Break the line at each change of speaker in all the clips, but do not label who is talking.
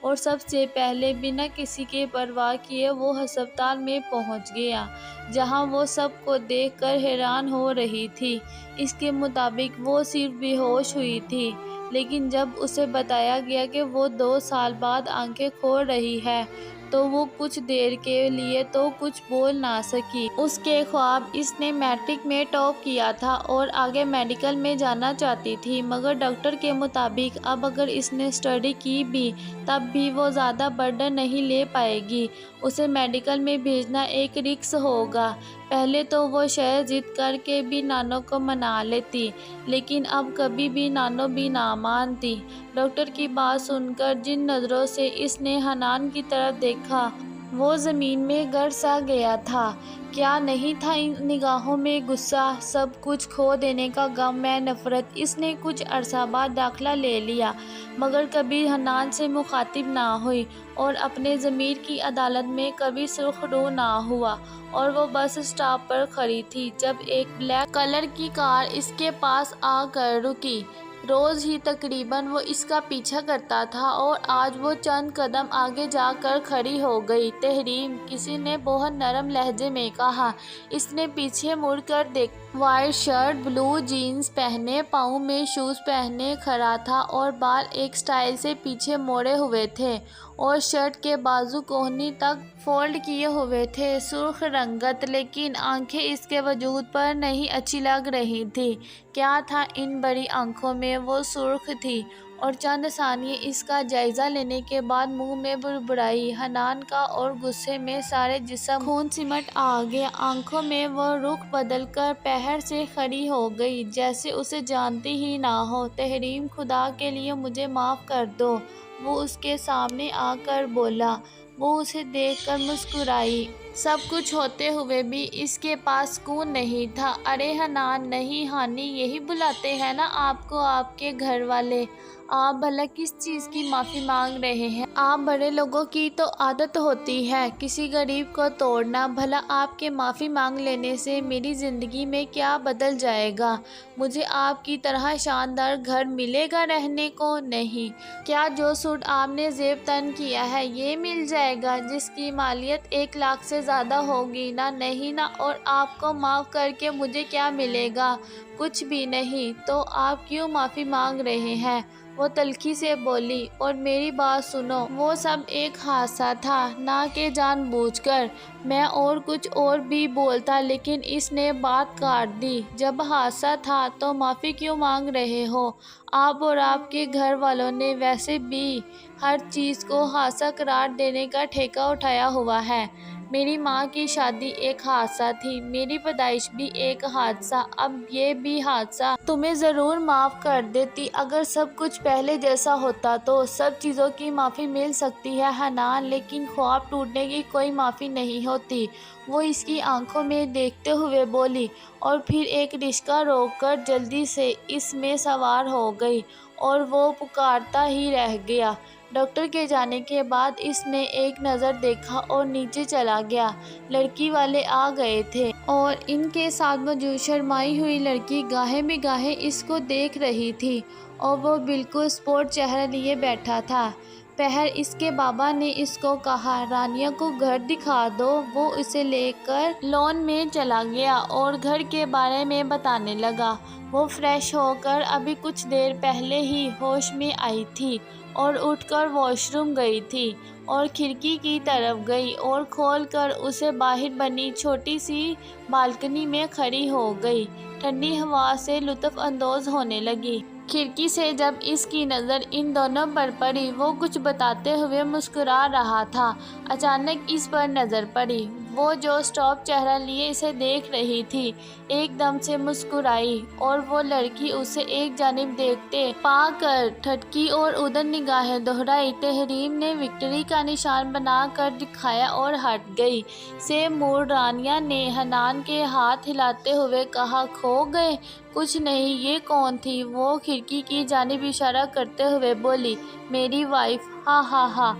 اور سب سے پہلے بنا کسی کے پرواہ کیے وہ ہسپتال میں پہنچ گیا، جہاں وہ سب کو دیکھ کر حیران ہو رہی تھی۔ اس کے مطابق وہ صرف بے ہوش ہوئی تھی، لیکن جب اسے بتایا گیا کہ وہ 2 سال بعد آنکھیں کھول رہی ہے تو وہ کچھ دیر کے لیے تو کچھ بول نہ سکی۔ اس کے خواب، اس نے میٹرک میں ٹاپ کیا تھا اور آگے میڈیکل میں جانا چاہتی تھی، مگر ڈاکٹر کے مطابق اب اگر اس نے اسٹڈی کی بھی تب بھی وہ زیادہ برڈن نہیں لے پائے گی، اسے میڈیکل میں بھیجنا ایک رسک ہوگا۔ پہلے تو وہ شاید ضد کر کے بھی نانو کو منا لیتی، لیکن اب کبھی بھی نانو بھی نہ مانتی۔ ڈاکٹر کی بات سن کر جن نظروں سے اس نے حنان کی طرف دیکھا وہ زمین میں گر سا گیا تھا۔ کیا نہیں تھا ان نگاہوں میں غصہ، سب کچھ کھو دینے کا غم میں نفرت۔ اس نے کچھ عرصہ بعد داخلہ لے لیا، مگر کبھی حنان سے مخاطب نہ ہوئی اور اپنے ضمیر کی عدالت میں کبھی سرخ رو نہ ہوا، اور وہ بس اسٹاپ پر کھڑی تھی جب ایک بلیک کلر کی کار اس کے پاس آ کر رکی۔ روز ہی تقریباً وہ اس کا پیچھا کرتا تھا اور آج وہ چند قدم آگے جا کر کھڑی ہو گئی۔ تحریم، کسی نے بہت نرم لہجے میں کہا۔ اس نے پیچھے مڑ کر دیکھا۔ وائٹ شرٹ، بلو جینز پہنے، پاؤں میں شوز پہنے کھڑا تھا اور بال ایک سٹائل سے پیچھے موڑے ہوئے تھے اور شرٹ کے بازو کوہنی تک فولڈ کیے ہوئے تھے۔ سرخ رنگت، لیکن آنکھیں اس کے وجود پر نہیں اچھی لگ رہی تھیں۔ کیا تھا ان بڑی آنکھوں میں؟ وہ سرخ تھی اور چند ثانیے اس کا جائزہ لینے کے بعد منہ میں بڑبڑائی حنان کا اور غصے میں سارے جسم خون سمٹ آ گیا۔ آنکھوں میں وہ رخ بدل کر پہر سے کھڑی ہو گئی جیسے اسے جانتی ہی نہ ہو۔ تحریم، خدا کے لیے مجھے معاف کر دو، وہ اس کے سامنے آ کر بولا۔ وہ اسے دیکھ کر مسکرائی۔ سب کچھ ہوتے ہوئے بھی اس کے پاس سکون نہیں تھا۔ ارے حنان، نہیں ہانی، یہی بلاتے ہیں نا آپ کو آپ کے گھر والے۔ آپ بھلا کس چیز کی معافی مانگ رہے ہیں؟ آپ بڑے لوگوں کی تو عادت ہوتی ہے کسی غریب کو توڑنا۔ بھلا آپ کے معافی مانگ لینے سے میری زندگی میں کیا بدل جائے گا؟ مجھے آپ کی طرح شاندار گھر ملے گا رہنے کو؟ نہیں۔ کیا جو سوٹ آپ نے زیب تن کیا ہے یہ مل جائے گا جس کی مالیت 1 لاکھ سے زیادہ ہوگی نا؟ نہیں نا۔ اور آپ کو معاف کر کے مجھے کیا ملے گا؟ کچھ بھی نہیں۔ تو آپ کیوں معافی مانگ رہے ہیں؟ وہ تلخی سے بولی۔ اور میری بات سنو، وہ سب ایک حادثہ تھا، نہ کہ جان بوجھ کر۔ میں اور کچھ اور بھی بولتا لیکن اس نے بات کاٹ دی۔ جب حادثہ تھا تو معافی کیوں مانگ رہے ہو؟ آپ اور آپ کے گھر والوں نے ویسے بھی ہر چیز کو حادثہ قرار دینے کا ٹھیکہ اٹھایا ہوا ہے۔ میری ماں کی شادی ایک حادثہ تھی، میری پیدائش بھی ایک حادثہ، اب یہ بھی حادثہ۔ تمہیں ضرور معاف کر دیتی اگر سب کچھ پہلے جیسا ہوتا تو۔ سب چیزوں کی معافی مل سکتی ہے حنان، لیکن خواب ٹوٹنے کی کوئی معافی نہیں ہوتی۔ وہ اس کی آنکھوں میں دیکھتے ہوئے بولی اور پھر ایک رکشہ روک کر جلدی سے اس میں سوار ہو گئی اور وہ پکارتا ہی رہ گیا۔ ڈاکٹر کے جانے کے بعد اس نے ایک نظر دیکھا اور نیچے چلا گیا۔ لڑکی والے آ گئے تھے اور ان کے ساتھ موجود شرمائی ہوئی لڑکی گاہے بگاہے اس کو دیکھ رہی تھی اور وہ بالکل اسپورٹ چہرہ لیے بیٹھا تھا۔ پہر اس کے بابا نے اس کو کہا رانیہ کو گھر دکھا دو۔ وہ اسے لے کر لان میں چلا گیا اور گھر کے بارے میں بتانے لگا۔ وہ فریش ہو کر ابھی کچھ دیر پہلے ہی ہوش میں آئی تھی اور اٹھ کر واش روم گئی تھی اور کھڑکی کی طرف گئی اور کھول کر اسے باہر بنی چھوٹی سی بالکنی میں کھڑی ہو گئی۔ ٹھنڈی ہوا سے لطف اندوز ہونے لگی۔ کھڑکی سے جب اس کی نظر ان دونوں پر پڑی، وہ کچھ بتاتے ہوئے مسکرا رہا تھا۔ اچانک اس پر نظر پڑی۔ وہ جو اسٹاپ چہرہ لیے اسے دیکھ رہی تھی ایک دم سے مسکرائی اور وہ لڑکی اسے ایک جانب دیکھتے پا کر ٹھٹکی اور ادھر نگاہیں دہرائی۔ تحریم نے وکٹری کا نشان بنا کر دکھایا اور ہٹ گئی۔ سے موڑ رانیہ نے حنان کے ہاتھ ہلاتے ہوئے کہا کھو گئے؟ کچھ نہیں۔ یہ کون تھی؟ وہ کھڑکی کی جانب اشارہ کرتے ہوئے بولی میری وائف۔ ہا ہا ہا،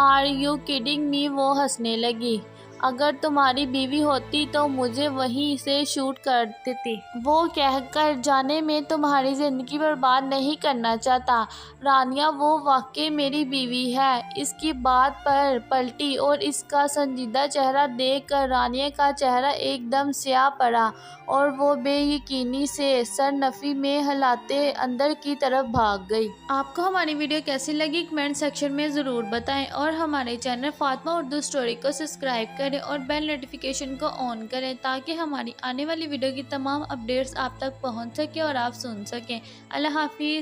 آر یو کڈنگ می؟ وہ ہنسنے لگی۔ اگر تمہاری بیوی ہوتی تو مجھے وہیں سے شوٹ کر دیتی۔ وہ کہہ کر جانے میں تمہاری زندگی برباد نہیں کرنا چاہتا۔ رانیہ وہ واقعی میری بیوی ہے۔ اس کی بات پر پلٹی اور اس کا سنجیدہ چہرہ دیکھ کر رانیہ کا چہرہ ایک دم سیاہ پڑا اور وہ بے یقینی سے سر نفی میں ہلاتے اندر کی طرف بھاگ گئی۔ آپ کو ہماری ویڈیو کیسی لگی کمنٹ سیکشن میں ضرور بتائیں اور ہمارے چینل فاطمہ اردو اسٹوری کو سبسکرائب کریں اور بیل نوٹیفیکیشن کو آن کریں تاکہ ہماری آنے والی ویڈیو کی تمام اپڈیٹس آپ تک پہنچ سکیں اور آپ سن سکیں۔ اللہ حافظ۔